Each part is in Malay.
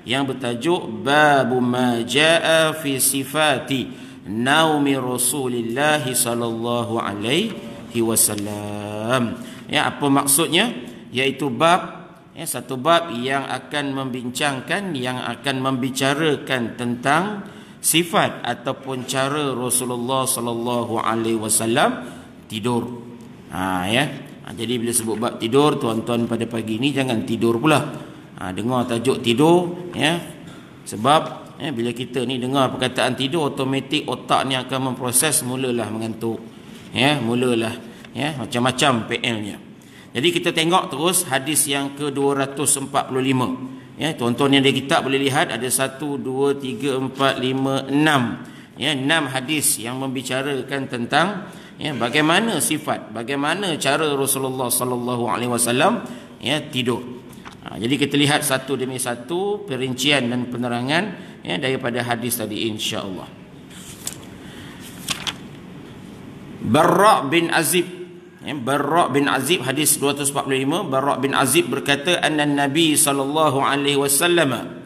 yang bertajuk Babu ma jaa fi sifati naumi Rasulillah sallallahu alaihi wasallam. Ya, apa maksudnya? Yaitu bab, satu bab yang akan membincangkan, yang akan membicarakan tentang sifat ataupun cara Rasulullah sallallahu alaihi wasallam tidur. Jadi bila sebut bab tidur, tuan-tuan pada pagi ni jangan tidur pula. Dengar tajuk tidur, sebab bila kita ni dengar perkataan tidur, automatik otak ni akan memproses, mulalah mengantuk, mulalah macam-macam PL-nya. Jadi kita tengok terus hadis yang ke-245. Tuan-tuan yang ada kitab boleh lihat ada 1 2 3 4 5 6. 6 hadis yang membicarakan tentang bagaimana sifat, bagaimana cara Rasulullah sallallahu alaihi wasallam tidur. Jadi kita lihat satu demi satu perincian dan penerangan daripada hadis tadi, insya-Allah. Barra' bin Azib, Barra' bin Azib, hadis 245. Barra' bin Azib berkata, anna Nabi sallallahu alaihi wasallam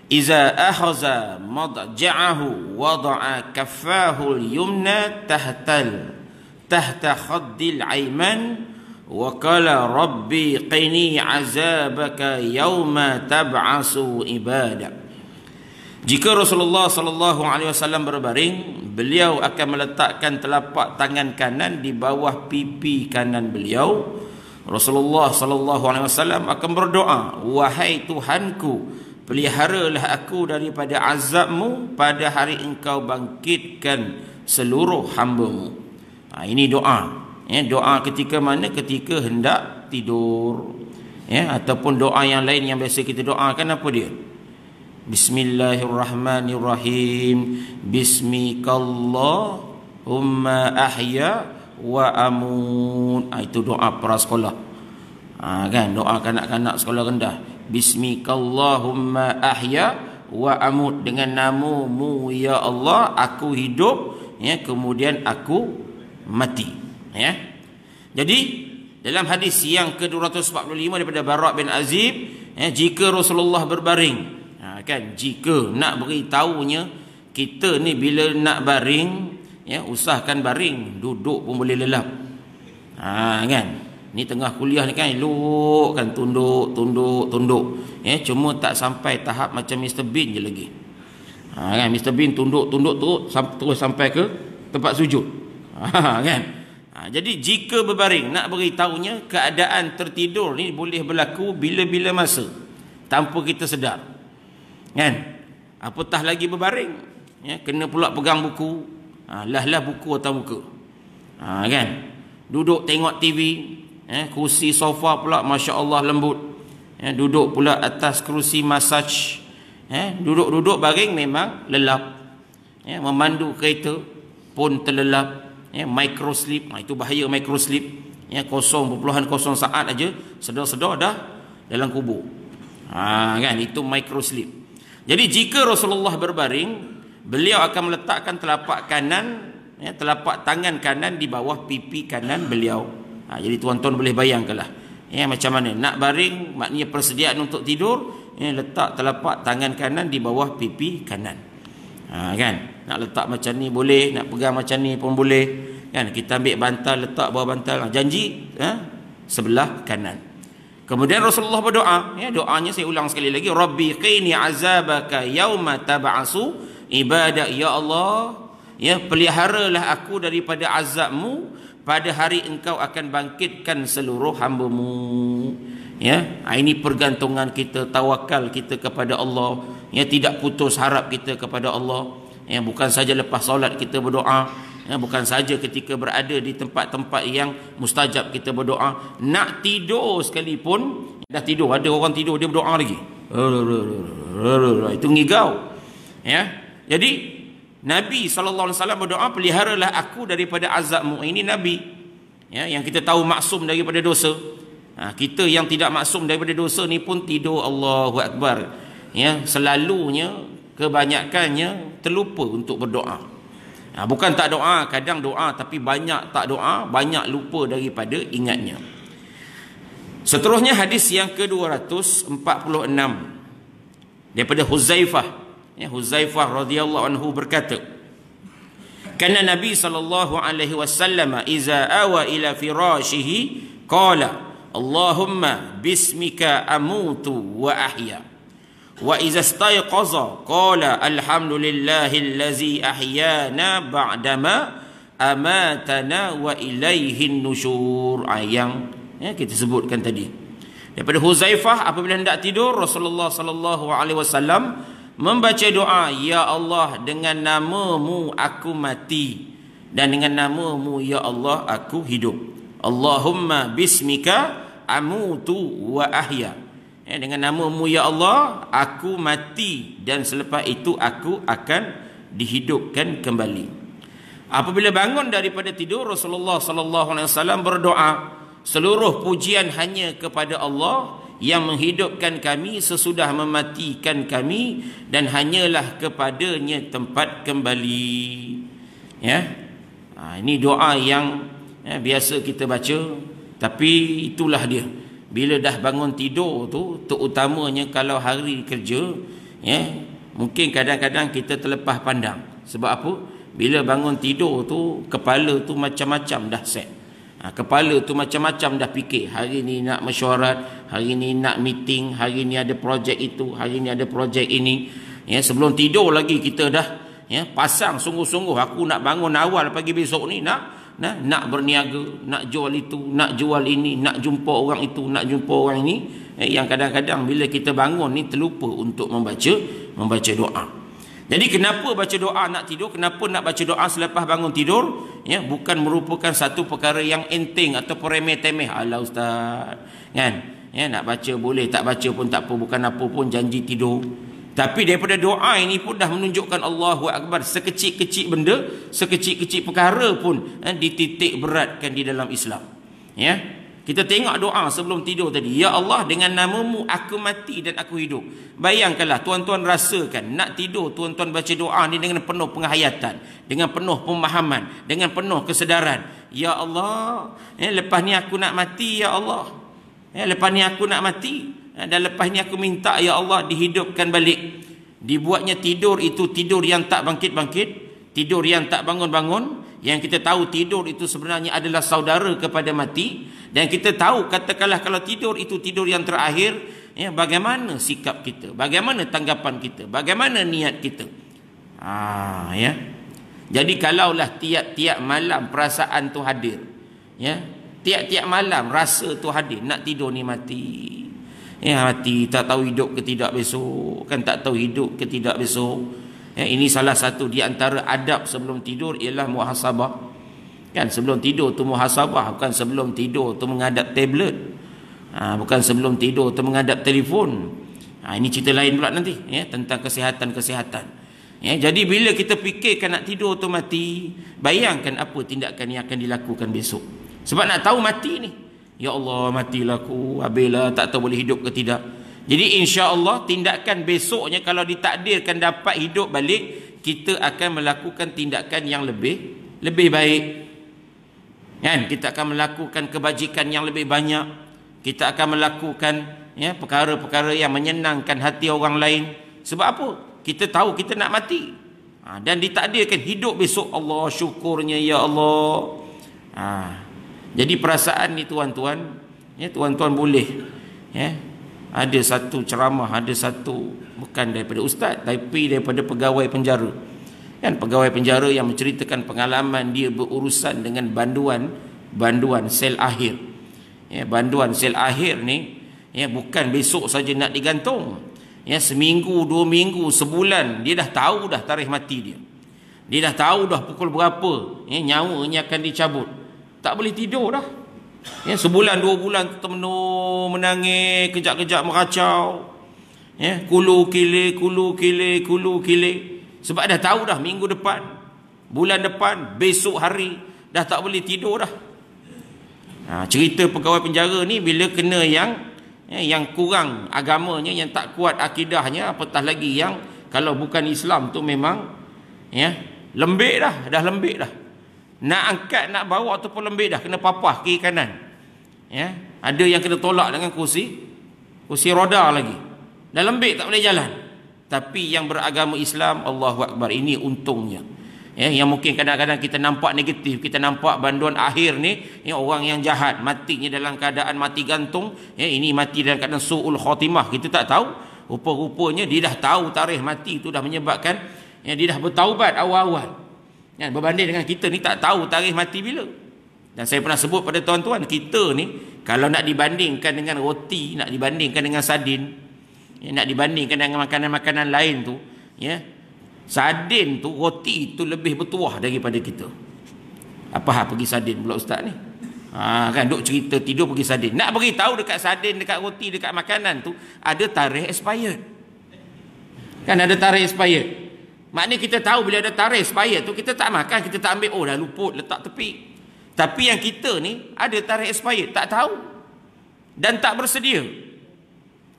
iza akhaza madja'ahu wada'a kaffahu al-yumna tahta khaddil ayman wa qala rabbi qini azabaka yauma tab'asu ibadah. Jika Rasulullah sallallahu alaihi wasallam berbaring, beliau akan meletakkan telapak tangan kanan di bawah pipi kanan beliau. Rasulullah sallallahu alaihi wasallam akan berdoa, wahai Tuhanku, peliharalah aku daripada azabmu pada hari engkau bangkitkan seluruh hamba-Mu. Ini doa. Doa ketika mana? Ketika hendak tidur. Ataupun doa yang lain yang biasa kita doakan, apa dia? Bismillahirrahmanirrahim. Bismikallahumma ahya wa amun. Itu doa para sekolah. Kan doa kanak-kanak sekolah rendah. Bismikallahumma ahya wa amut. Dengan namamu ya Allah aku hidup, kemudian aku mati. Jadi dalam hadis yang ke-245 daripada Barra' bin Azib, jika Rasulullah berbaring, jika nak beritahunya kita ni bila nak baring, usahakan baring, duduk pun boleh lelap. Kan ni tengah kuliah ni kan, elok kan, tunduk. Cuma tak sampai tahap macam Mr. Bean je lagi. Kan Mr. Bean tunduk terus sampai ke tempat sujud. Kan. Jadi jika berbaring, nak beritahunya keadaan tertidur ni boleh berlaku bila-bila masa tanpa kita sedar. Kan? Apatah lagi berbaring, kena pula pegang buku. Lah buku atas muka. Kan? Duduk tengok TV, kursi sofa pula masya-Allah lembut. Duduk pula atas kerusi massage. Duduk baring memang lelap. Memandu kereta pun terlelap. Micro sleep, itu bahaya micro sleep. 0.0 saat aja sedar-sedar dah dalam kubur. Kan itu micro sleep. Jadi jika Rasulullah berbaring, beliau akan meletakkan telapak tangan kanan di bawah pipi kanan beliau. Jadi tuan-tuan boleh bayangkanlah macam mana nak baring, maknanya persediaan untuk tidur, letak telapak tangan kanan di bawah pipi kanan. Kan nak letak macam ni boleh, nak pegang macam ni pun boleh. Kan kita ambil bantal, letak bawah bantal, janji sebelah kanan. Kemudian Rasulullah berdoa, doanya saya ulang sekali lagi, rabbi qini azabaka yauma tab'asu ibadah. Ya Allah, peliharalah aku daripada azabmu pada hari engkau akan bangkitkan seluruh hamba-Mu. Ini pergantungan kita, tawakal kita kepada Allah. Tidak putus harap kita kepada Allah. Bukan saja lepas solat kita berdoa, bukan saja ketika berada di tempat-tempat yang mustajab kita berdoa. Nak tidur sekalipun, dah tidur, ada orang tidur dia berdoa lagi. Itu ngigau. Jadi Nabi SAW berdoa, peliharalah aku daripada azabmu. Ini Nabi yang kita tahu maksum daripada dosa. Kita yang tidak maksum daripada dosa ni pun tidur, Allahu Akbar, selalunya, kebanyakannya terlupa untuk berdoa. Bukan tak doa, kadang doa tapi banyak tak doa, banyak lupa daripada ingatnya. Seterusnya hadis yang ke-246. daripada Huzaifah, Huzaifah radhiyallahu anhu berkata, kana Nabi sallallahu alaihi wasallam iza awa ila firashihi qala Allahumma bismika amutu wa ahya, wa iza istayqaza qala alhamdulillahillazi ahyana ba'dama amatana wa ilaihin nusyur. Yang kita sebutkan tadi daripada Huzaifah, apabila hendak tidur Rasulullah sallallahu alaihi wasallam membaca doa, ya Allah, dengan namamu aku mati dan dengan namamu ya Allah aku hidup. Allahumma bismika amutu wa ahya, dengan namamu ya Allah aku mati dan selepas itu aku akan dihidupkan kembali. Apabila bangun daripada tidur Rasulullah sallallahu alaihi wasallam berdoa, seluruh pujian hanya kepada Allah yang menghidupkan kami sesudah mematikan kami dan hanyalah kepadanya tempat kembali. Ini doa yang biasa kita baca, tapi itulah dia. Bila dah bangun tidur tu, terutamanya kalau hari kerja, mungkin kadang-kadang kita terlepas pandang. Sebab apa? Bila bangun tidur tu, kepala tu macam-macam dah set. Kepala tu macam-macam dah fikir. Hari ni nak mesyuarat, hari ni nak meeting, hari ni ada projek itu, hari ni ada projek ini. Sebelum tidur lagi kita dah pasang sungguh-sungguh, aku nak bangun awal pagi besok ni nak berniaga, nak jual itu, nak jual ini, nak jumpa orang itu, nak jumpa orang ini. Yang kadang-kadang bila kita bangun ni terlupa untuk membaca doa. Jadi kenapa baca doa nak tidur? Kenapa nak baca doa selepas bangun tidur? Bukan merupakan satu perkara yang enteng atau remeh-temeh. Alah ustaz, kan? Nak baca boleh, tak baca pun tak apa, bukan apa pun janji tidur. Tapi daripada doa ini pun dah menunjukkan Allahu Akbar. Sekecil-kecil benda, sekecil-kecil perkara pun dititik beratkan di dalam Islam. Kita tengok doa sebelum tidur tadi. Ya Allah, dengan namamu aku mati dan aku hidup. Bayangkanlah tuan-tuan rasakan nak tidur, tuan-tuan baca doa ni dengan penuh penghayatan, dengan penuh pemahaman, dengan penuh kesedaran. Ya Allah, lepas ni aku nak mati ya Allah. Lepas ni aku nak mati dan lepas ni aku minta ya Allah dihidupkan balik. Dibuatnya tidur itu tidur yang tak bangkit-bangkit, tidur yang tak bangun-bangun. Yang kita tahu tidur itu sebenarnya adalah saudara kepada mati. Dan kita tahu katakanlah kalau tidur itu tidur yang terakhir, bagaimana sikap kita, bagaimana tanggapan kita, bagaimana niat kita. Jadi kalaulah tiap-tiap malam perasaan tu hadir, tiap-tiap malam rasa tu hadir, nak tidur ni mati. Mati, tak tahu hidup ke tidak besok, kan tak tahu hidup ke tidak besok. Ini salah satu di antara adab sebelum tidur ialah muhasabah. Kan sebelum tidur tu muhasabah, bukan sebelum tidur tu menghadap tablet. Bukan sebelum tidur tu menghadap telefon. Ini cerita lain pula nanti, tentang kesihatan-kesihatan. Jadi bila kita fikirkan nak tidur tu mati, bayangkan apa tindakan yang akan dilakukan besok. Sebab nak tahu mati ni, ya Allah matilah aku, habislah, tak tahu boleh hidup ke tidak. Jadi insya-Allah tindakan besoknya kalau ditakdirkan dapat hidup balik, kita akan melakukan tindakan yang lebih baik. Kan? Kita akan melakukan kebajikan yang lebih banyak. Kita akan melakukan perkara-perkara yang menyenangkan hati orang lain. Sebab apa? Kita tahu kita nak mati. Dan ditakdirkan hidup besok, Allah syukurnya ya Allah. Jadi perasaan ni tuan-tuan, tuan-tuan boleh ada satu ceramah, ada satu bukan daripada ustaz tapi daripada pegawai penjara. Kan pegawai penjara yang menceritakan pengalaman dia berurusan dengan banduan sel akhir. Banduan sel akhir ni bukan besok saja nak digantung. Seminggu, 2 minggu, sebulan dia dah tahu dah tarikh mati dia. Dia dah tahu dah pukul berapa nyawanya akan dicabut. Tak boleh tidur dah. Sebulan 2 bulan termenung menangis, kejap-kejap meracau. Kulu kile. Sebab dah tahu dah minggu depan, bulan depan, besok hari dah tak boleh tidur dah. Cerita pegawai penjara ni bila kena yang kurang agamanya, yang tak kuat akidahnya, apatah lagi yang kalau bukan Islam tu memang lembik dah lembik dah. Nak angkat, nak bawa ataupun lembik dah, kena papah kiri kanan. Ada yang kena tolak dengan kursi roda lagi. Dah lembik tak boleh jalan. Tapi yang beragama Islam, Allahu Akbar, ini untungnya. Yang mungkin kadang-kadang kita nampak negatif, kita nampak banduan akhir ni, orang yang jahat matinya dalam keadaan mati gantung, ini mati dalam keadaan su'ul khotimah, kita tak tahu. Rupa-rupanya dia dah tahu tarikh mati itu dah menyebabkan dia dah bertaubat awal-awal. Berbanding dengan kita ni tak tahu tarikh mati bila. Dan saya pernah sebut pada tuan-tuan, kita ni kalau nak dibandingkan dengan roti, nak dibandingkan dengan sardin, nak dibandingkan dengan makanan-makanan lain tu, sardin tu, roti tu lebih bertuah daripada kita. Apa pergi sardin pula ustaz ni? Kan duk cerita tidur pergi sardin. Nak beritahu dekat sardin, dekat roti, dekat makanan tu ada tarikh expired. Kan ada tarikh expired. Maknanya kita tahu bila ada tarikh expired tu kita tak makan, kita tak ambil, dah luput, letak tepi. Tapi yang kita ni ada tarikh expired, tak tahu dan tak bersedia.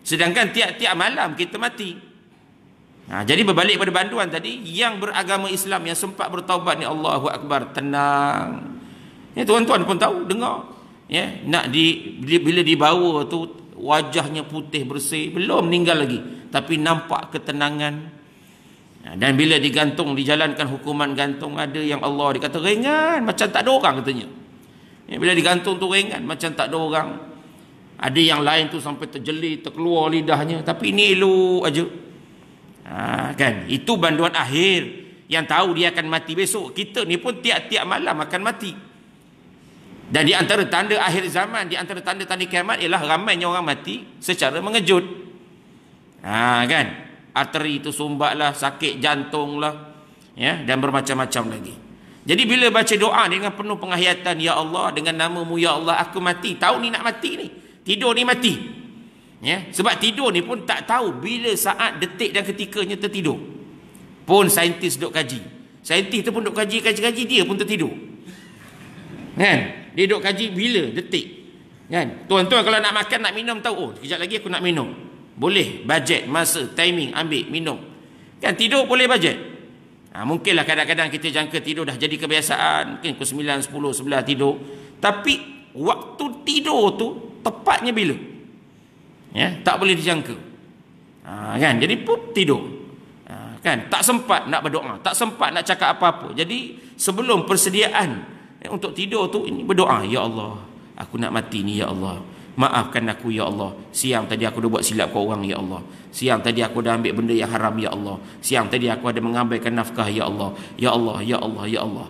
Sedangkan tiap-tiap malam kita mati. Jadi berbalik pada banduan tadi, yang beragama Islam yang sempat bertaubat ni, Allahu Akbar, tenang. Tuan-tuan pun tahu, dengar. Bila dibawa tu wajahnya putih bersih, belum meninggal lagi, tapi nampak ketenangan. Dan bila digantung, dijalankan hukuman gantung, ada yang Allah dikata ringan, macam tak ada orang katanya. Bila digantung tu ringan, macam tak ada orang. Ada yang lain tu sampai terjelit, terkeluar lidahnya, tapi ni elok aja. Kan, itu banduan akhir yang tahu dia akan mati besok. Kita ni pun tiap-tiap malam akan mati. Dan di antara tanda akhir zaman, di antara tanda-tanda kiamat ialah ramainya orang mati secara mengejut. Kan, arteri itu sumbat lah, sakit jantung lah, dan bermacam-macam lagi. Jadi bila baca doa dengan penuh penghayatan, ya Allah, dengan nama-Mu ya Allah aku mati, tahu ni nak mati ni, tidur ni mati. Sebab tidur ni pun tak tahu bila saat, detik dan ketikanya tertidur. Pun saintis duk kaji. Saintis tu pun duk kaji, dia pun tertidur. Kan? Dia duk kaji bila, detik. Kan? Tuan-tuan kalau nak makan, nak minum, tahu, sekejap lagi aku nak minum. Boleh, budget, masa, timing, ambil, minum. Kan, tidur boleh budget. Mungkinlah kadang-kadang kita jangka tidur dah jadi kebiasaan, mungkin pukul 9, 10, 11 tidur. Tapi waktu tidur tu tepatnya bila? Tak boleh dijangka. Kan, jadi pun tidur. Kan, tak sempat nak berdoa, tak sempat nak cakap apa-apa. Jadi sebelum persediaan untuk tidur tu, ini berdoa, ya Allah, aku nak mati ni ya Allah, maafkan aku ya Allah, siang tadi aku dah buat silap ke orang ya Allah, siang tadi aku dah ambil benda yang haram ya Allah, siang tadi aku ada mengabaikan nafkah ya Allah, ya Allah, ya Allah, ya Allah.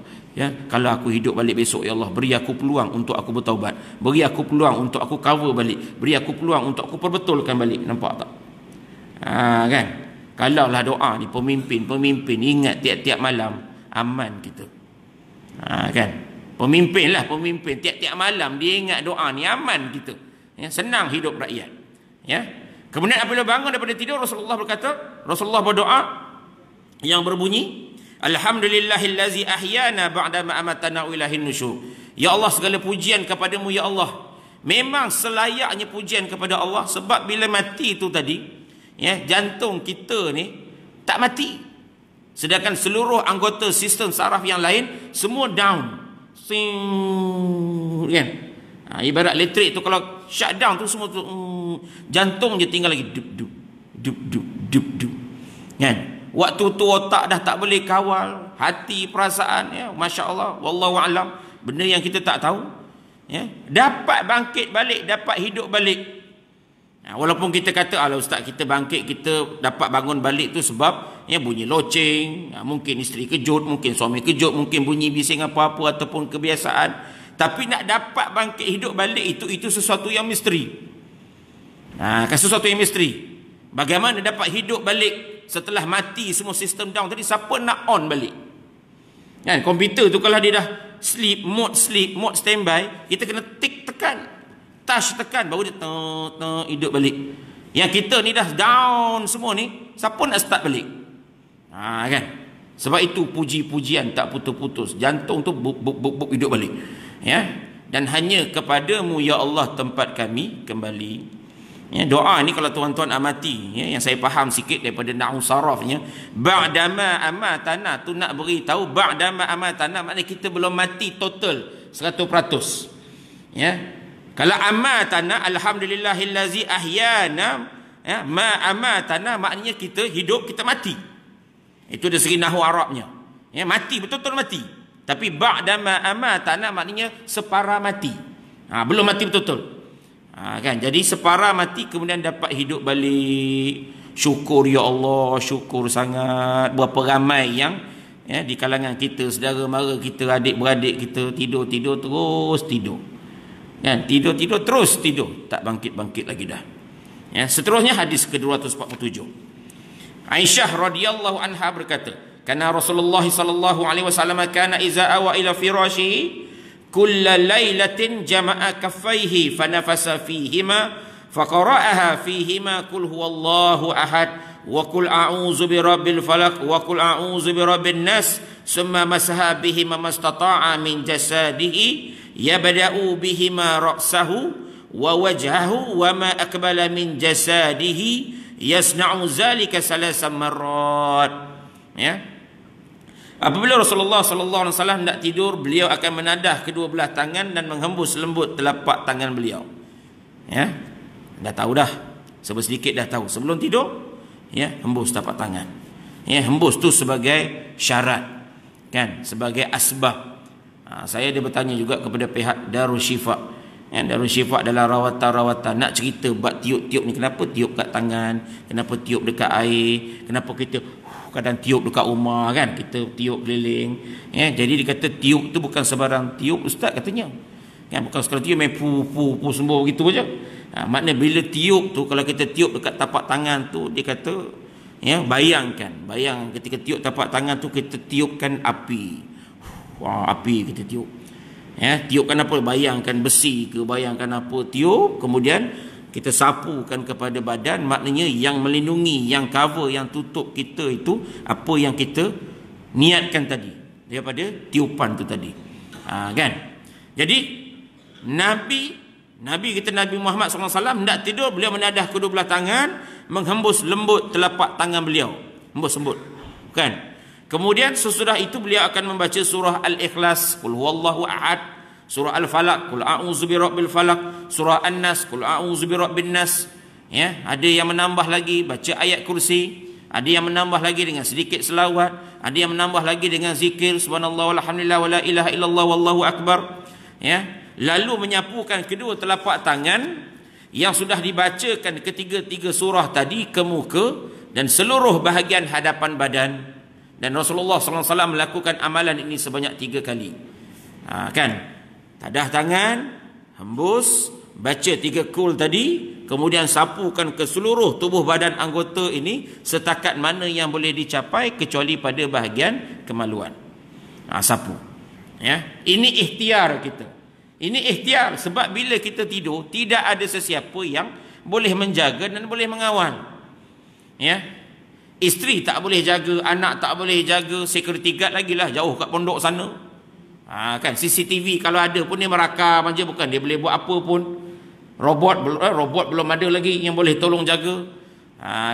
Kalau aku hidup balik besok ya Allah, beri aku peluang untuk aku bertaubat, beri aku peluang untuk aku cover balik, beri aku peluang untuk aku perbetulkan balik. Nampak tak? Kan, kalaulah doa ni pemimpin ingat tiap-tiap malam, aman kita. Kan, pemimpin tiap-tiap malam dia ingat doa ni, aman kita. Senang hidup rakyat. Kemudian apabila bangun daripada tidur, Rasulullah berdoa yang berbunyi, Alhamdulillahillazi ahyana ba'dama amatana wa ilahin nusyur. Ya Allah, segala pujian kepadamu ya Allah. Memang selayaknya pujian kepada Allah, sebab bila mati itu tadi, jantung kita ni tak mati, sedangkan seluruh anggota sistem saraf yang lain semua down. Kan? Ibarat elektrik tu kalau shutdown tu semua tu, jantung je tinggal lagi dup dup dup dup dup dup. Kan? Waktu tu otak dah tak boleh kawal, hati, perasaan, Masya Allah, wallahu alam, benda yang kita tak tahu, dapat bangkit balik, dapat hidup balik. Walaupun kita kata, alah ustaz, kita bangkit, kita dapat bangun balik tu sebab bunyi loceng, mungkin isteri kejut, mungkin suami kejut, mungkin bunyi bising apa-apa ataupun kebiasaan. Tapi nak dapat bangkit hidup balik itu sesuatu yang misteri. Kan, sesuatu yang misteri. Bagaimana dapat hidup balik setelah mati semua sistem down tadi? Siapa nak on balik? Kan, komputer tu kalau dia dah sleep, mode standby, kita kena tekan, touch tekan, baru dia hidup balik. Yang kita ni dah down semua ni, siapa nak start balik? Kan? Sebab itu puji-pujian tak putus-putus, jantung tu buk hidup balik. Dan hanya kepadamu ya Allah tempat kami kembali. Doa ni kalau tuan-tuan amati, yang saya faham sikit daripada nahwu sarafnya, ba'dama amatana tu nak beritahu, ba'dama amatana maknanya kita belum mati total 100%. Kalau amatana, alhamdulillahillazi ahyana Ya, ma amatana maknanya kita hidup, kita mati. Itu dari segi nahwu Arabnya. Ya, mati betul-betul mati. Tapi ba'da ma amatana maknanya separa mati. Belum mati betul-betul. Kan? Jadi separa mati kemudian dapat hidup balik. Syukur ya Allah, syukur sangat. Berapa ramai yang di kalangan kita, saudara mara kita, adik-beradik kita tidur terus tidur. Kan? Tidur terus tidur, tak bangkit lagi dah. Ya, seterusnya hadis ke-247. Aisyah radhiyallahu anha berkata, "Kana Rasulullah sallallahu alaihi wasallam kana iza awa ila firashihi kulla lailatin jama'a kaffaihi fanafasa fihima faqara'aha fihima qul huwallahu ahad wa qul a'udzu birabbil falaq wa qul a'udzu birabbin nas summa masaha bihima mastata'a min jasadihi yabda'u bihima ra'sahu wa wajhahu wa ma akbala min jasadihi yasna'u zalika salasan marrat." Ya, apabila Rasulullah sallallahu alaihi wasallam hendak tidur, beliau akan menadah kedua belah tangan dan menghembus lembut telapak tangan beliau. Ya, dah tahu dah, sedikit dah tahu. Sebelum tidur, ya, hembus telapak tangan. Ya, hembus tu sebagai syarat, kan, sebagai asbab. Saya dia bertanya juga kepada pihak Darul Syifa. Darul Syifa adalah rawatan-rawatan. Nak cerita bab tiup-tiup ni, kenapa tiup kat tangan, kenapa tiup dekat air, kenapa kita kadang tiup dekat rumah, kan, kita tiup keliling. Jadi dia kata tiup tu bukan sebarang tiup, ustaz katanya. Kan, bukan sekali tiup main pu sembuh begitu aja. Maknanya bila tiup tu, kalau kita tiup dekat tapak tangan tu, dia kata, bayang ketika tiup tapak tangan tu, kita tiupkan api. Api kita tiup. Tiupkan apa? Bayangkan besi ke, bayangkan apa, tiup, kemudian kita sapukan kepada badan. Maknanya yang melindungi, yang cover, yang tutup kita itu apa yang kita niatkan tadi daripada tiupan tu tadi. Kan? Jadi Nabi kita, Nabi Muhammad SAW hendak tidur, beliau menadah kedua belah tangan, menghembus lembut telapak tangan beliau, hembus lembut, kan. Kemudian sesudah itu beliau akan membaca surah Al-Ikhlas, Qul huwallahu ahad, surah Al-Falaq, Qul a'udzu birabbil falaq, surah An-Nas, Qul a'udzu birabbin nas. Ya, ada yang menambah lagi baca ayat kursi, ada yang menambah lagi dengan sedikit selawat, ada yang menambah lagi dengan zikir subhanallah walhamdulillah wala ilaha illallah wallahu akbar. Ya, lalu menyapukan kedua telapak tangan yang sudah dibacakan ketiga-tiga surah tadi ke muka dan seluruh bahagian hadapan badan. Dan Rasulullah SAW melakukan amalan ini sebanyak 3 kali. Kan? Tadah tangan, hembus, baca 3 kul tadi, kemudian sapukan ke seluruh tubuh badan anggota ini setakat mana yang boleh dicapai kecuali pada bahagian kemaluan. Sapu. Ya, ini ikhtiar kita. Ini ikhtiar sebab bila kita tidur tidak ada sesiapa yang boleh menjaga dan boleh mengawal. Ya. Isteri tak boleh jaga, anak tak boleh jaga, security guard lagi lah jauh kat pondok sana. Kan, CCTV kalau ada pun dia merakam aja, bukan dia boleh buat apa pun. Robot belum ada lagi yang boleh tolong jaga.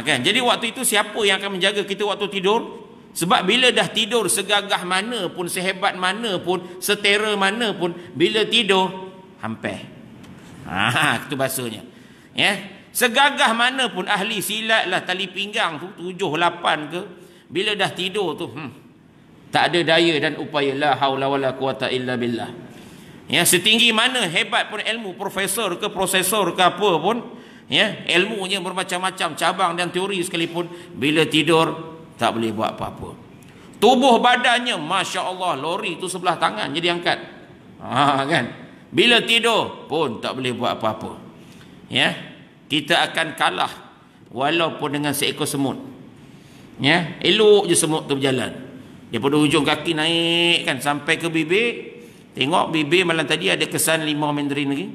Kan, jadi waktu itu siapa yang akan menjaga kita waktu tidur? Sebab bila dah tidur, segagah mana pun, sehebat mana pun, setera mana pun, bila tidur hampir. Itu bahasanya. Ya. Segagah mana pun, ahli silat lah, tali pinggang tu 7, 8 ke, bila dah tidur tu tak ada daya dan upaya, la haula wala quwata illa billah. Ya, setinggi mana hebat pun ilmu, profesor ke prosesor ke apa pun, ya, ilmunya bermacam-macam cabang dan teori sekalipun, bila tidur tak boleh buat apa-apa. Tubuh badannya Masya Allah, lori tu sebelah tangan jadi angkat. Kan, bila tidur pun tak boleh buat apa-apa. Ya, kita akan kalah walaupun dengan seekor semut. Ya, elok je semut tu berjalan. Daripada hujung kaki naik kan sampai ke bibir. Tengok bibir malam tadi ada kesan limau mandarin lagi.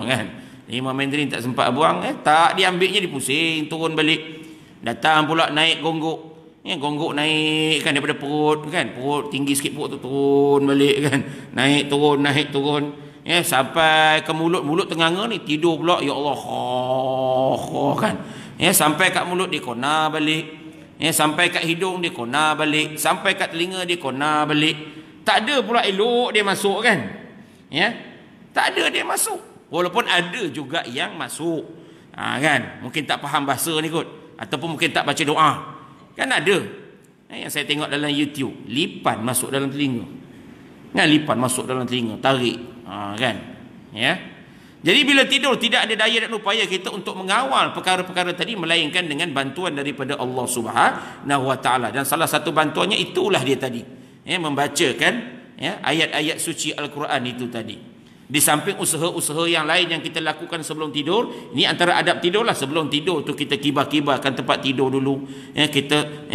Kan, limau mandarin tak sempat buang, tak diambilnya, dipusing turun balik. Datang pula naik gonggok. Ya, gonggok naik kan daripada perut, kan, perut tinggi sikit, perut tu turun balik kan. Naik turun. Ya, sampai ke mulut tenganga ni tidur pula, ya Allah, kan. Ya, sampai kat mulut dia kona balik. Ya, sampai kat hidung dia kona balik, sampai kat telinga dia kona balik. Tak ada pula elok dia masuk, kan. Ya, tak ada dia masuk. Walaupun ada juga yang masuk. Kan? Mungkin tak faham bahasa ni kot. Ataupun mungkin tak baca doa. Kan ada. Yang saya tengok dalam YouTube. Lipan masuk dalam telinga. Kan? Lipan masuk dalam telinga. Tarik. Kan? Ya. Jadi bila tidur tidak ada daya dan upaya kita untuk mengawal perkara-perkara tadi. Melainkan dengan bantuan daripada Allah Subhanahu Wa Taala. Dan salah satu bantuannya itulah dia tadi. Membacakan ayat-ayat suci Al-Quran itu tadi. Di samping usaha-usaha yang lain yang kita lakukan sebelum tidur, ini antara adab tidur lah. Sebelum tidur tu kita kibar-kibarkan tempat tidur dulu. Kita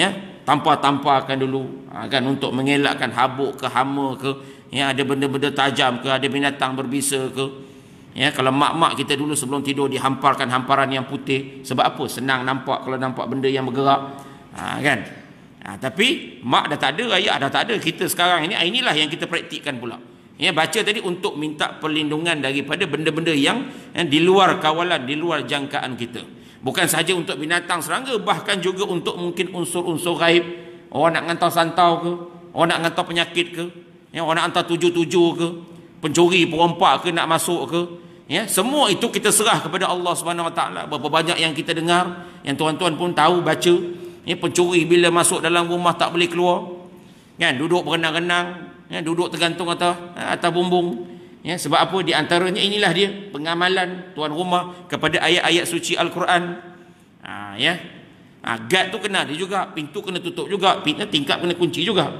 tampar-tamparkan dulu. Kan, untuk mengelakkan habuk ke, hama ke, ada benda-benda tajam ke, ada binatang berbisa ke. Kalau mak-mak kita dulu sebelum tidur dihamparkan hamparan yang putih. Sebab apa? Senang nampak kalau nampak benda yang bergerak. Kan? Tapi mak dah tak ada, ayah dah tak ada. Kita sekarang ini, inilah yang kita praktikkan pula. Baca tadi untuk minta perlindungan daripada benda-benda yang di luar kawalan, di luar jangkaan kita. Bukan sahaja untuk binatang serangga, bahkan juga untuk mungkin unsur-unsur gaib. Orang nak hantar santau ke, orang nak hantar penyakit ke, orang nak hantar tujuh-tujuh ke, pencuri, perompak ke nak masuk ke. Semua itu kita serah kepada Allah Subhanahu Wa Taala. Berapa banyak yang kita dengar, yang tuan-tuan pun tahu, baca. Pencuri bila masuk dalam rumah tak boleh keluar. Kan, duduk berenang-renang. Duduk tergantung atas bumbung. Sebab apa? Di antaranya inilah dia pengamalan tuan rumah kepada ayat-ayat suci Al-Quran. Gad tu kena dia juga, pintu kena tutup juga, tingkap kena kunci juga.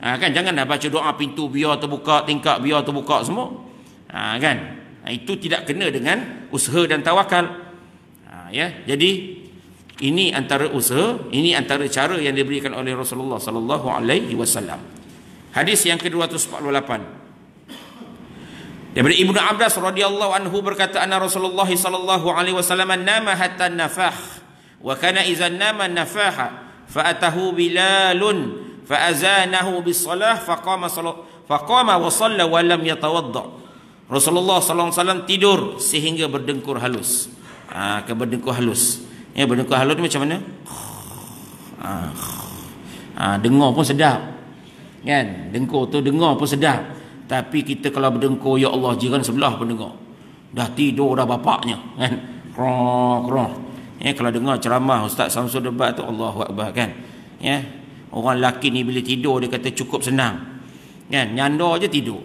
Kan, janganlah baca doa pintu biar terbuka, tingkap biar terbuka semua. Kan, itu tidak kena dengan usaha dan tawakal. Jadi ini antara usaha, ini antara cara yang diberikan oleh Rasulullah sallallahu alaihi wasallam. Hadis yang ke-248 daripada Ibnu Abbas radhiyallahu anhu berkata, anna Rasulullah sallallahu alaihi wasallam nama hatta nafah wa kana idza nama nafaha fa atahu Bilalun fa azanahu bis-salah faqama wa shalla wa lam yatawadda. Rasulullah sallallahu alaihi wasallam tidur sehingga berdengkur halus. Berdengkur halus. Berdengkur halus ni macam mana? Dengar pun sedap. Kan, dengkur tu dengar pun sedap. Tapi kita kalau berdengkur, ya Allah, jiran sebelah pun dengar. Dah tidur dah bapaknya, kan. Krong. Kalau dengar ceramah Ustaz Samsul debat tu, Allahu Akbar, kan. Orang lelaki ni bila tidur dia kata cukup senang. Kan, nyandar je tidur.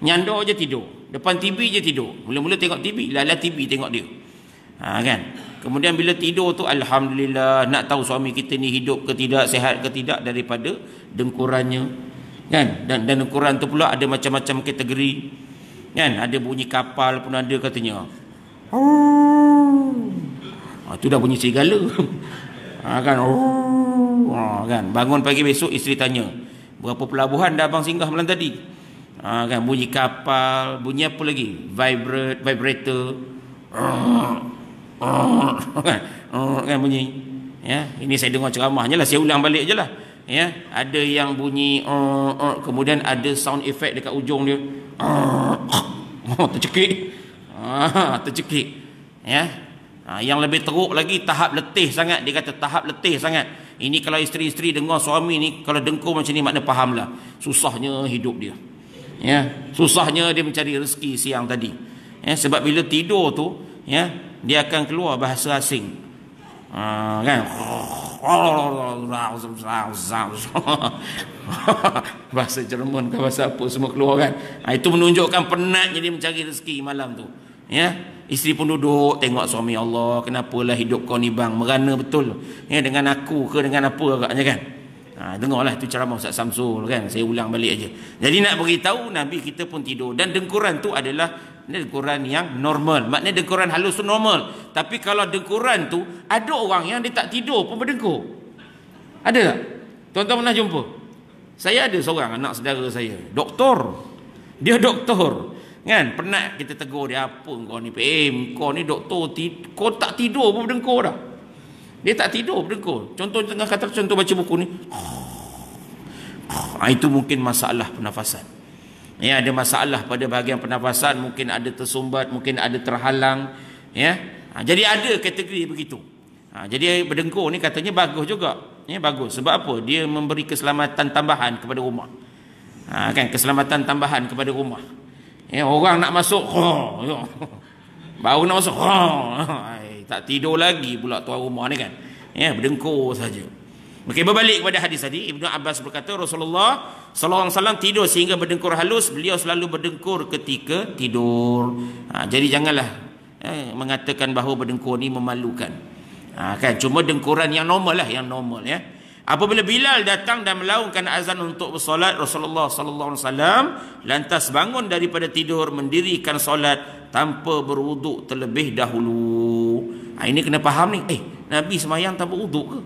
Nyandar je tidur. Depan TV je tidur. Mula-mula tengok TV, lala TV tengok dia. Kan. Kemudian bila tidur tu, alhamdulillah, nak tahu suami kita ni hidup ke tidak, sihat ke tidak daripada dengkurannya. Kan, dan dengkuran tu pula ada macam-macam kategori. Kan, ada bunyi kapal pun ada katanya. Tu dah bunyi serigala. Kan. Kan, bangun pagi besok isteri tanya, berapa pelabuhan dah abang singgah malam tadi? Kan, bunyi kapal, bunyi apa lagi? Vibrator. Kan bunyi. Ini saya dengar ceramahnya lah, saya ulang balik je lah. Ada yang bunyi kemudian ada sound effect dekat ujung dia. Tercekik. Tercekik. Yang lebih teruk lagi, tahap letih sangat. Dia kata tahap letih sangat. Ini kalau isteri-isteri dengar suami ni kalau dengkur macam ni, makna fahamlah susahnya hidup dia. Susahnya dia mencari rezeki siang tadi. Sebab bila tidur tu, dia akan keluar bahasa asing. Kan, bahasa Jerman ke bahasa apa semua keluar, kan. Itu menunjukkan penatnya dia mencari rezeki malam tu. Isteri pun duduk tengok suami, Allah, kenapalah hidup kau ni bang, merana betul. Dengan aku ke dengan apa agaknya, kan. Dengarlah tu ceramah Ustaz Samsul, kan. Saya ulang balik aja. Jadi nak beritahu Nabi kita pun tidur, dan dengkuran tu adalah dengkuran yang normal. Maknanya dengkuran halus tu normal. Tapi kalau dengkuran tu, ada orang yang dia tak tidur pun berdengkur. Ada tak? Tuan-tuan pernah jumpa? Saya ada seorang anak saudara saya, doktor. Dia doktor. Kan, pernah kita tegur dia, apa kau ni PM, kau ni doktor, kau tak tidur pun berdengkur dah. Dia tak tidur berdengkur. Contoh tengah kata, contoh baca buku ni. Itu mungkin masalah pernafasan. Ada masalah pada bahagian pernafasan, mungkin ada tersumbat, mungkin ada terhalang. Jadi ada kategori begitu. Jadi berdengkur ni katanya bagus juga. Bagus. Sebab apa? Dia memberi keselamatan tambahan kepada rumah. Kan, keselamatan tambahan kepada rumah. Orang nak masuk, baru nak masuk, tak tidur lagi pula tuan rumah ni kan. Ya, berdengkur saja. Okey, berbalik kepada hadis tadi, Ibnu Abbas berkata Rasulullah sallallahu alaihi wasallam tidur sehingga berdengkur halus, beliau selalu berdengkur ketika tidur. Jadi janganlah mengatakan bahawa berdengkur ni memalukan. Kan cuma dengkuran yang normal lah, yang normal ya. Apabila Bilal datang dan melaungkan azan untuk bersolat, Rasulullah sallallahu alaihi wasallam lantas bangun daripada tidur, mendirikan solat tanpa berwuduk terlebih dahulu. Ini kena faham ni. Nabi sembahyang tanpa wuduk ke?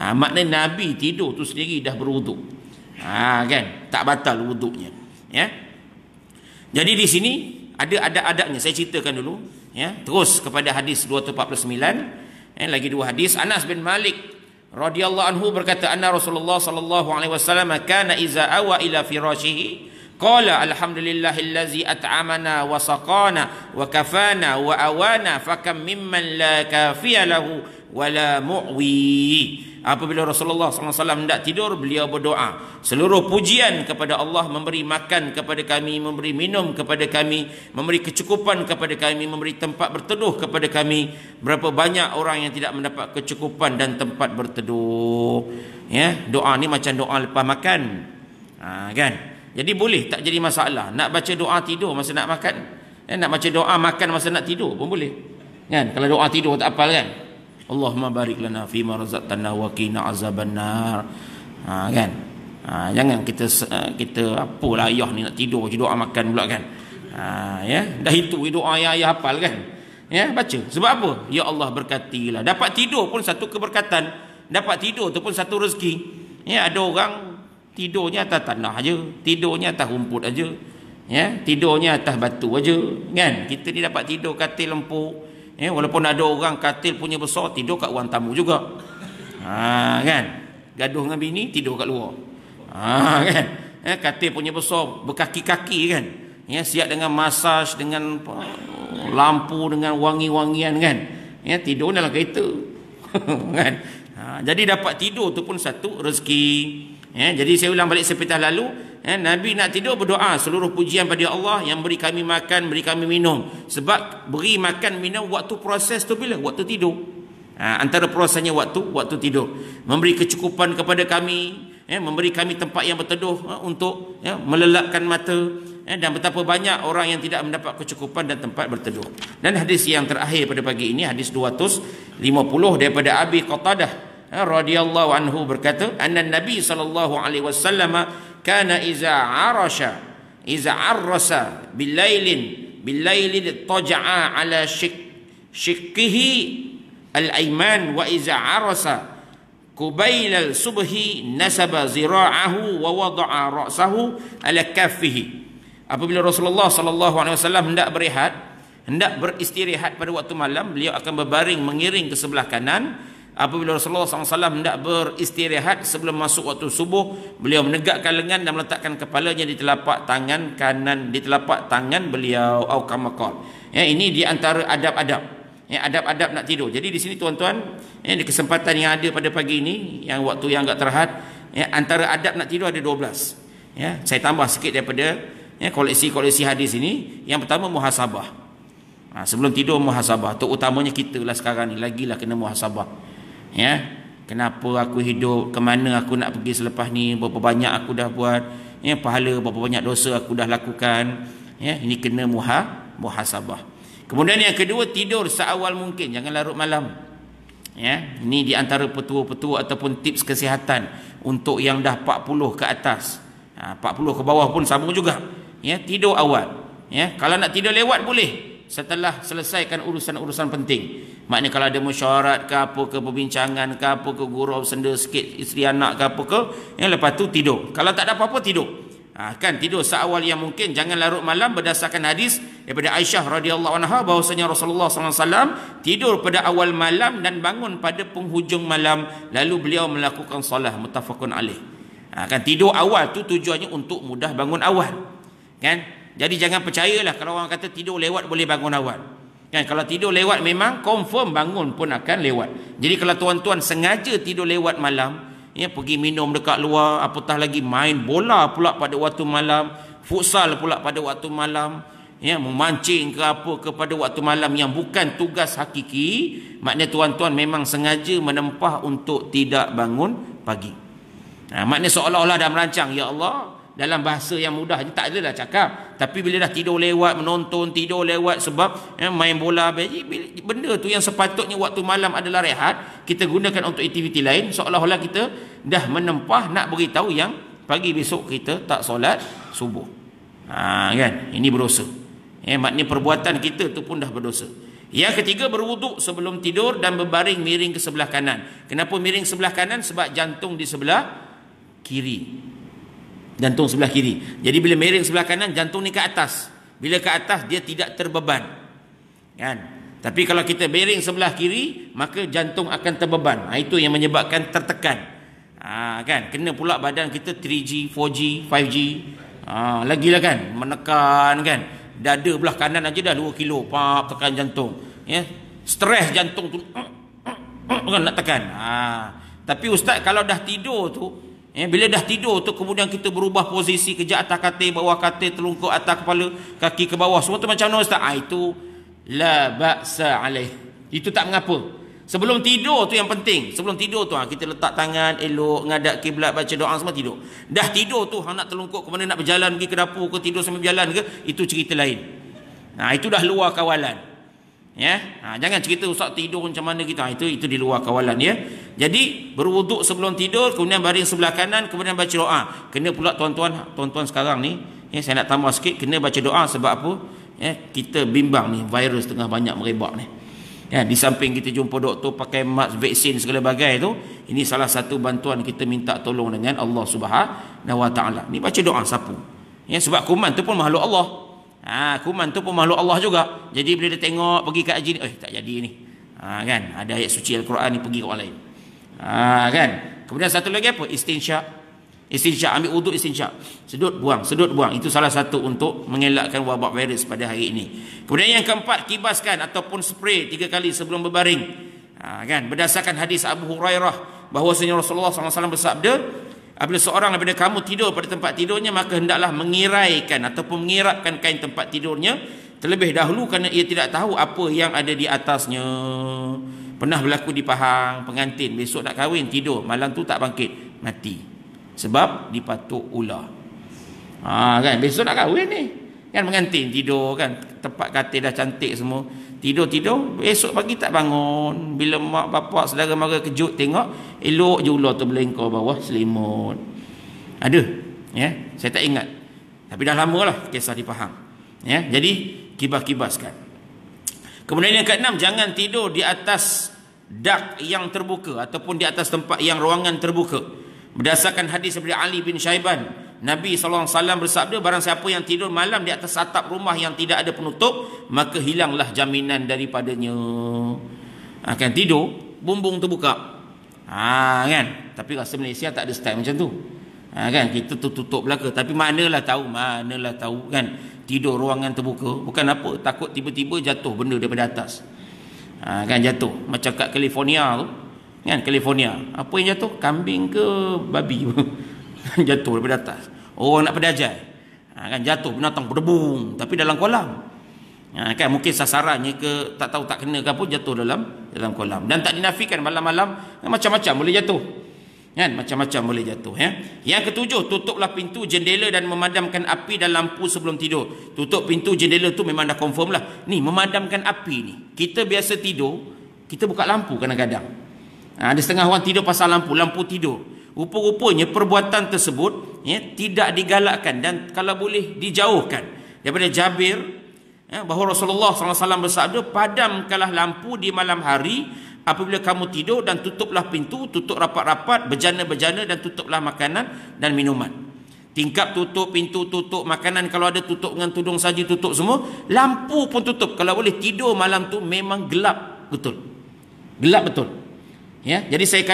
Maknanya Nabi tidur tu sendiri dah berwuduk. Kan? Tak batal wuduknya. Ya. Jadi di sini ada adab-adabnya. Saya ceritakan dulu. Ya. Terus kepada hadis 249. Lagi dua hadis. Anas bin Malik radhiyallahu anhu berkata, anna Rasulullah sallallahu alaihi wasallam kana iza awa ila firashihi qala alhamdulillahillazi at'amana wa saqana wa kafana wa awana fakam mimman la kafiya lahu wala mu'wi. Apabila Rasulullah SAW hendak tidur, beliau berdoa, seluruh pujian kepada Allah, memberi makan kepada kami, memberi minum kepada kami, memberi kecukupan kepada kami, memberi tempat berteduh kepada kami. Berapa banyak orang yang tidak mendapat kecukupan dan tempat berteduh. Ya, doa ni macam doa lepas makan. Kan? Jadi boleh, tak jadi masalah. Nak baca doa tidur masa nak makan, nak baca doa makan masa nak tidur pun boleh. Kan? Kalau doa tidur tak hafal kan? Allahumma barik lana fima razaqtana wa qina azabannar. Kan? Jangan kita apalah ayah ni nak tidur je doa makan pula kan. Ya, dah itu doa ayah hafal kan. Ya, baca. Sebab apa? Ya Allah berkatilah. Dapat tidur pun satu keberkatan. Dapat tidur tu pun satu rezeki. Ya, ada orang tidurnya atas tanah aja, tidurnya atas rumput aja. Ya, tidurnya atas batu aja kan. Kita ni dapat tidur katil empuk. Walaupun ada orang katil punya besar, tidur kat ruang tamu juga. Kan? Gaduh dengan bini, tidur kat luar. Kan? Katil punya besar, berkaki-kaki kan. Ya, siap dengan masaj, dengan lampu, dengan wangi-wangian kan. Ya, tidur dalam kereta. Kan? Jadi dapat tidur tu pun satu rezeki. Jadi saya ulang balik seperti lalu, Nabi nak tidur berdoa, seluruh pujian pada Allah yang beri kami makan, beri kami minum. Sebab beri makan minum waktu proses tu bila? Waktu tidur. Antara prosesnya waktu tidur. Memberi kecukupan kepada kami, memberi kami tempat yang berteduh untuk melelapkan mata. Dan betapa banyak orang yang tidak mendapat kecukupan dan tempat berteduh. Dan hadis yang terakhir pada pagi ini, hadis 250 daripada Abi Qatadah radhiyallahu anhu berkata, anna Nabi sallallahu alaihi wasallam kana iza arrasa billailin taja'a ala shikkihi al-ayman wa iza arasa qubailal subhi nasaba zira'ahu wa wada'a ra'sahu ala kaffihi. Apabila Rasulullah sallallahu alaihi wasallam hendak beristirahat pada waktu malam, beliau akan berbaring mengiring ke sebelah kanan. Apabila Rasulullah SAW hendak beristirahat sebelum masuk waktu subuh, beliau menegakkan lengan dan meletakkan kepalanya di telapak tangan kanan, di telapak tangan beliau, au kama qala. Ini di antara adab-adab. Adab-adab nak tidur. Jadi di sini tuan-tuan, di kesempatan yang ada pada pagi ini, yang waktu yang agak terhad, antara adab nak tidur ada 12. Saya tambah sikit daripada koleksi-koleksi hadis ini. Yang pertama, muhasabah. Sebelum tidur muhasabah. Terutamanya kita lah sekarang ni, lagilah kena muhasabah. Kenapa aku hidup, ke mana aku nak pergi selepas ni, berapa banyak aku dah buat, pahala berapa banyak dosa aku dah lakukan. Ini kena muhasabah. Kemudian yang kedua, tidur seawal mungkin, jangan larut malam. Ini di antara petua-petua ataupun tips kesihatan untuk yang dah 40 ke atas. 40 ke bawah pun sama juga. Tidur awal. Kalau nak tidur lewat boleh, setelah selesaikan urusan-urusan penting. Maknanya kalau ada mesyuarat ke apa ke, perbincangan ke apa ke, gurau senda sikit isteri anak ke apa ke, lepas tu tidur. Kalau tak ada apa-apa, tidur. Kan tidur seawal yang mungkin, jangan larut malam, berdasarkan hadis daripada Aisyah radhiyallahu anha bahwasanya Rasulullah SAW tidur pada awal malam dan bangun pada penghujung malam, lalu beliau melakukan solat, muttafaqun alaih. Kan tidur awal tu tujuannya untuk mudah bangun awal. Kan? Jadi jangan percayalah kalau orang kata tidur lewat boleh bangun awal. Kan, kalau tidur lewat memang confirm bangun pun akan lewat. Jadi kalau tuan-tuan sengaja tidur lewat malam, pergi minum dekat luar, apatah lagi main bola pula pada waktu malam, futsal pula pada waktu malam, memancing ke apa kepada waktu malam yang bukan tugas hakiki, maknanya tuan-tuan memang sengaja menempah untuk tidak bangun pagi. Maknanya seolah-olah dah merancang, ya Allah, dalam bahasa yang mudah je tak adalah cakap, tapi bila dah tidur lewat menonton, tidur lewat sebab main bola, benda tu yang sepatutnya waktu malam adalah rehat, kita gunakan untuk aktiviti lain, seolah-olah kita dah menempah nak beritahu yang pagi besok kita tak solat subuh. Kan, ini berdosa. Maknanya perbuatan kita tu pun dah berdosa. Yang ketiga, berwuduk sebelum tidur dan berbaring miring ke sebelah kanan. Kenapa miring sebelah kanan? Sebab jantung di sebelah kiri. Jantung sebelah kiri. Jadi bila miring sebelah kanan, jantung ni ke atas. Bila ke atas, dia tidak terbeban. Kan? Tapi kalau kita miring sebelah kiri, maka jantung akan terbeban. Itu yang menyebabkan tertekan. Kan? Kena pula badan kita 3G, 4G, 5G. Lagilah kan, menekan kan. Dada belah kanan aja dah 2 kilo. Pap, tekan jantung. Stres jantung tu. Kan nak tekan. Tapi ustaz, kalau dah tidur tu, bila dah tidur tu kemudian kita berubah posisi, kejap atas katil, bawah katil, telungkup atas kepala, kaki ke bawah, semua tu macam mana ustaz? Itu la ba'sa alaih. Itu tak mengapa. Sebelum tidur tu yang penting. Sebelum tidur tu kita letak tangan elok, ngadap kiblat, baca doa, semua tidur. Dah tidur tu nak telungkup ke mana, nak berjalan pergi ke dapur ke, tidur sambil berjalan ke, itu cerita lain. Itu dah luar kawalan. Jangan cerita ustaz tidur macam mana kita. Itu di luar kawalan ya. Jadi berwuduk sebelum tidur, kemudian baring sebelah kanan, kemudian baca doa. Kena pula tuan-tuan sekarang ni, saya nak tambah sikit, kena baca doa sebab apa? Kita bimbang ni, virus tengah banyak merebak ni. Di samping kita jumpa doktor pakai mask, vaksin segala bagai tu, ini salah satu bantuan kita minta tolong dengan Allah Subhanahu Wa Taala. Ni baca doa sapu. Sebab kuman tu pun makhluk Allah. Kuman tu pun makhluk Allah juga. Jadi bila dia tengok pergi kat haji ni, tak jadi ni. Kan? Ada ayat suci Al-Quran ni, pergi ke orang lain. Kan? Kemudian satu lagi apa? Istinsyak. Istinsyak, ambil wuduk istinsyak. Sedut buang. Itu salah satu untuk mengelakkan wabak virus pada hari ini. Kemudian yang keempat, kibaskan ataupun spray 3 kali sebelum berbaring. Kan? Berdasarkan hadis Abu Hurairah bahwasanya Rasulullah SAW bersabda, apabila seorang daripada kamu tidur pada tempat tidurnya, maka hendaklah mengiraikan ataupun mengirapkan kain tempat tidurnya terlebih dahulu, kerana ia tidak tahu apa yang ada di atasnya. Pernah berlaku di Pahang, pengantin besok nak kahwin, tidur malam tu tak bangkit, mati sebab dipatuk ular. Kan, besok nak kahwin ni kan, pengantin tidur kan, tempat katil dah cantik semua, tidur, besok pagi tak bangun. Bila mak bapak saudara mara kejut tengok, elok je ular tu berlengkar bawah selimut. Ada saya tak ingat, tapi dah lama lah kisah di Pahang. Jadi kibas-kibaskan. Kemudian yang keenam, jangan tidur di atas dak yang terbuka ataupun di atas tempat yang ruangan terbuka. Berdasarkan hadis daripada Ali bin Syaiban, Nabi SAW bersabda, barang siapa yang tidur malam di atas atap rumah yang tidak ada penutup, maka hilanglah jaminan daripadanya. Kan tidur, bumbung terbuka. Kan? Tapi rasa Malaysia tak ada style macam tu. Kan? Kita tutup belaka. Tapi manalah tahu kan, tidur ruangan terbuka. Bukan apa, takut tiba-tiba jatuh benda daripada atas. Kan jatuh. Macam kat California tu. Kan, California. Apa yang jatuh? Kambing ke babi? Jatuh daripada atas. Orang nak pedajai. Kan jatuh, binatang berdebung. Tapi dalam kolam. Kan mungkin sasarannya ke tak tahu tak kena ke apa, jatuh dalam kolam. Dan tak dinafikan malam-malam macam-macam boleh jatuh. Kan, macam-macam boleh jatuh. Yang ketujuh, tutuplah pintu, jendela dan memadamkan api dan lampu sebelum tidur. Tutup pintu, jendela tu memang dah confirm lah. Ni memadamkan api ni. Kita biasa tidur, kita buka lampu kadang-kadang. Ada setengah orang tidur pasal lampu tidur. Rupa-rupanya perbuatan tersebut tidak digalakkan dan kalau boleh dijauhkan. Daripada Jabir bahawa Rasulullah SAW bersabda, padamkanlah lampu di malam hari apabila kamu tidur dan tutuplah pintu, tutup rapat-rapat, berjana-berjana, dan tutuplah makanan dan minuman. Tingkap tutup, pintu tutup, makanan kalau ada tutup dengan tudung saji, tutup semua. Lampu pun tutup. Kalau boleh tidur malam tu memang gelap betul. Gelap betul. Jadi saya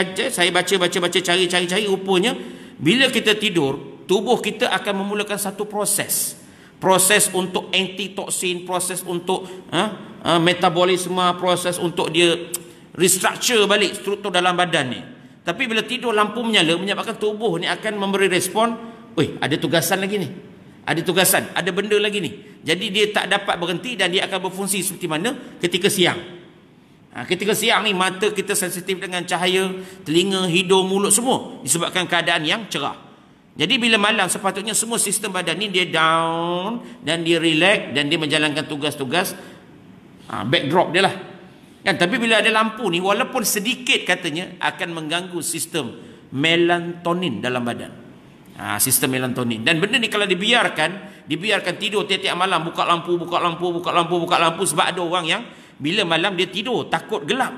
baca, cari, rupanya bila kita tidur, tubuh kita akan memulakan satu proses untuk antitoksin, proses untuk metabolisme, proses untuk dia restructure balik struktur dalam badan ni. Tapi bila tidur lampu menyala, menyebabkan tubuh ni akan memberi respon, ada tugasan lagi ni, ada tugasan, ada benda lagi ni. Jadi dia tak dapat berhenti dan dia akan berfungsi seperti mana ketika siang. Ketika siang ni mata kita sensitif dengan cahaya, telinga, hidung, mulut semua disebabkan keadaan yang cerah. Jadi bila malam sepatutnya semua sistem badan ni dia down dan dia relax dan dia menjalankan tugas-tugas backdrop dia lah. Kan? Tapi bila ada lampu ni walaupun sedikit katanya akan mengganggu sistem melatonin dalam badan. Sistem melatonin. Dan benda ni kalau dibiarkan tidur tiap-tiap malam buka lampu sebab ada orang yang bila malam dia tidur takut gelap.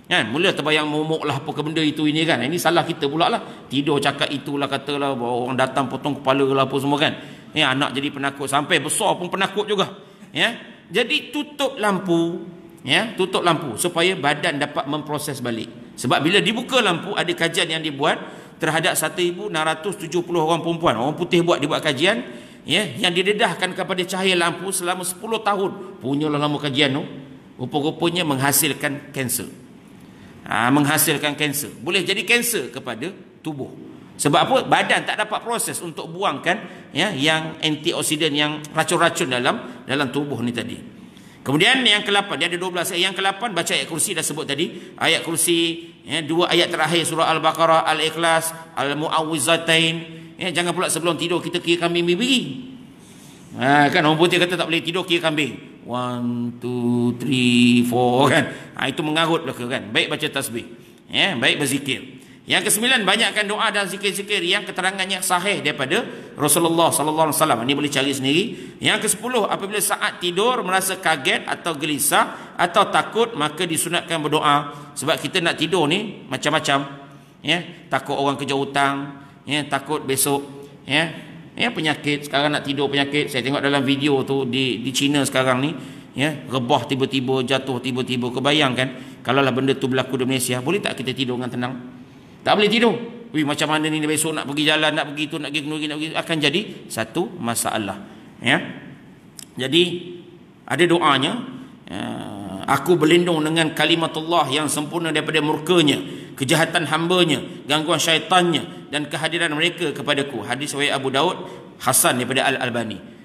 Kan? Mula terbayang momok lah apa ke benda itu ini kan. Ini salah kita pula lah. Tidur cakap itulah katalah orang datang potong kepala lah apa semua kan. Anak jadi penakut sampai besar pun penakut juga. Jadi tutup lampu. Tutup lampu supaya badan dapat memproses balik. Sebab bila dibuka lampu ada kajian yang dibuat terhadap 1,670 orang perempuan. Orang putih dibuat kajian yang didedahkan kepada cahaya lampu selama 10 tahun. Punyalah lama kajian tu. Rupa-rupanya menghasilkan kanser. Menghasilkan kanser. Boleh jadi kanser kepada tubuh. Sebab apa? Badan tak dapat proses untuk buangkan yang antioksidan, yang racun-racun dalam tubuh ni tadi. Kemudian yang ke-8, dia ada 12 ayat. Yang ke-8 baca ayat kursi dah sebut tadi. Ayat kursi, 2 ayat terakhir surah Al-Baqarah, Al-Ikhlas, Al-Mu'awwizatain. Jangan pula sebelum tidur kita kira kambing biri. Kan orang putih kata tak boleh tidur kira kambing. 1, 2, 3, 4 kan. Itu mengarut belaka kan. Baik baca tasbih. Baik berzikir. Yang ke-9 banyakkan doa dan zikir-zikir yang keterangannya sahih daripada Rasulullah sallallahu alaihi wasallam. Ini boleh cari sendiri. Yang ke-10 apabila saat tidur merasa kaget atau gelisah atau takut maka disunatkan berdoa. Sebab kita nak tidur ni macam-macam. Takut orang kejar hutang, takut besok penyakit. Sekarang nak tidur penyakit. Saya tengok dalam video tu di China sekarang ni, rebah tiba-tiba, jatuh tiba-tiba. Kebayangkan kalau lah benda tu berlaku di Malaysia, boleh tak kita tidur dengan tenang? Tak boleh tidur. Macam mana ni besok nak pergi jalan, nak pergi tu, nak pergi kenuri, nak pergi, akan jadi satu masalah. Jadi ada doanya. Aku berlindung dengan kalimatullah yang sempurna daripada murkanya, kejahatan hambanya, gangguan syaitannya dan kehadiran mereka kepadaku. Hadis riwayat Abu Daud, Hasan daripada Al-Albani.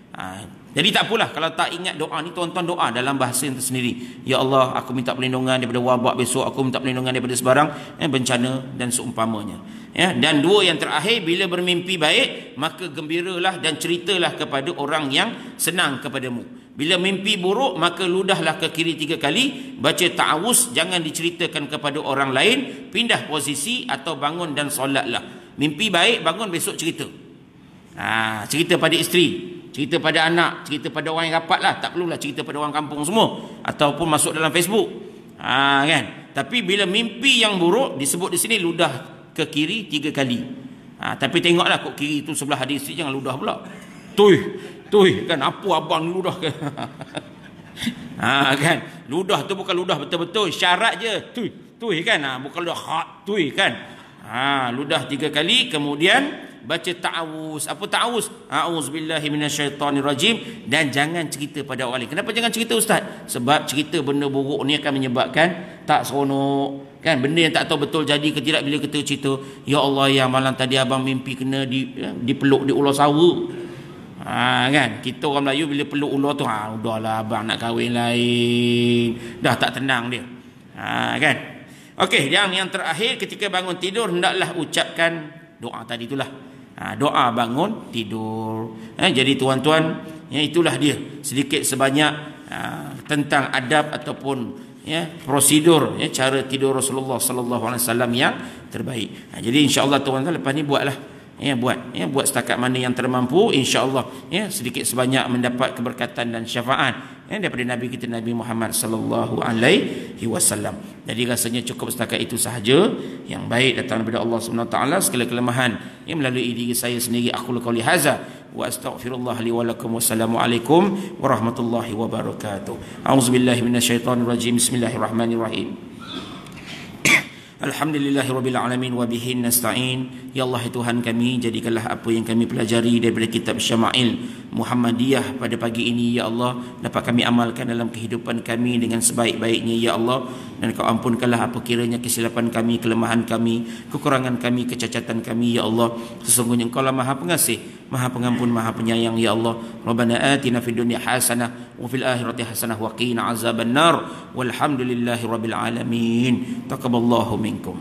Jadi tak apalah kalau tak ingat doa ni, tuan-tuan doa dalam bahasa yang tersendiri. Ya Allah, aku minta perlindungan daripada wabak besok, aku minta perlindungan daripada sebarang bencana dan seumpamanya. Dan 2 yang terakhir, bila bermimpi baik maka gembiralah dan ceritalah kepada orang yang senang kepadamu. Bila mimpi buruk maka ludahlah ke kiri 3 kali, baca ta'awuz, jangan diceritakan kepada orang lain, pindah posisi atau bangun dan solatlah. Mimpi baik, bangun besok cerita. Cerita pada isteri, cerita pada anak, cerita pada orang yang rapat lah. Tak perlulah cerita pada orang kampung semua ataupun masuk dalam Facebook. Kan? Tapi bila mimpi yang buruk disebut di sini ludah ke kiri 3 kali. Tapi tengoklah kok kiri itu sebelah hadis isteri, jangan ludah pula. Tuih kan apa abang ludah ke? Kan? Ludah tu bukan ludah betul-betul, syarat je. Tuih kan? Bukan ludah tuih kan? Ludah 3 kali, kemudian baca ta'awuz. Apa ta'awuz? A'udzubillahi minasyaitonirrajim. Dan jangan cerita pada orang lain. Kenapa jangan cerita ustaz? Sebab cerita benda buruk ni akan menyebabkan tak seronok. Kan? Benda yang tak tahu betul jadi ke tidak bila kita cerita. Ya Allah, yang malam tadi abang mimpi kena dipeluk di ular sawa. Kan? Kita orang Melayu bila peluk ular tu, udahlah abang nak kahwin lain. Dah tak tenang dia. Kan? Okey, yang terakhir ketika bangun tidur hendaklah ucapkan doa tadi itulah. Doa bangun tidur. Jadi tuan-tuan, itulah dia sedikit sebanyak tentang adab ataupun prosedur cara tidur Rasulullah sallallahu alaihi wasallam yang terbaik. Jadi insya-Allah tuan-tuan lepas ni buatlah. Buat setakat mana yang termampu, insya-Allah sedikit sebanyak mendapat keberkatan dan syafaat daripada Nabi kita Nabi Muhammad sallallahu alaihi wasallam. Jadi rasanya cukup setakat itu sahaja. Yang baik datang daripada Allah Subhanahu wa taala, segala kelemahan melalui diri saya sendiri. Aku qauli hadza wa astaghfirullah li wa lakum. Wassalamualaikum warahmatullahi wabarakatuh. A'udzubillahi minasyaitonir rajim. Bismillahirrahmanirrahim. Alhamdulillahirabbil alamin wa bihi nasta'in. Ya Allah Tuhan kami, jadikanlah apa yang kami pelajari daripada kitab Syama'il Muhammadiyah pada pagi ini ya Allah dapat kami amalkan dalam kehidupan kami dengan sebaik-baiknya ya Allah, dan Kau ampunkanlah apa kiranya kesilapan kami, kelemahan kami, kekurangan kami, kecacatan kami ya Allah. Sesungguhnya Engkau lah Maha Pengasih, Maha Pengampun, Maha Penyayang ya Allah. Rabbana atina fid dunya hasanah wa fil akhirati hasanah wa qina azabannar walhamdulillahi rabbil alamin. Taqabbalallahu minkum.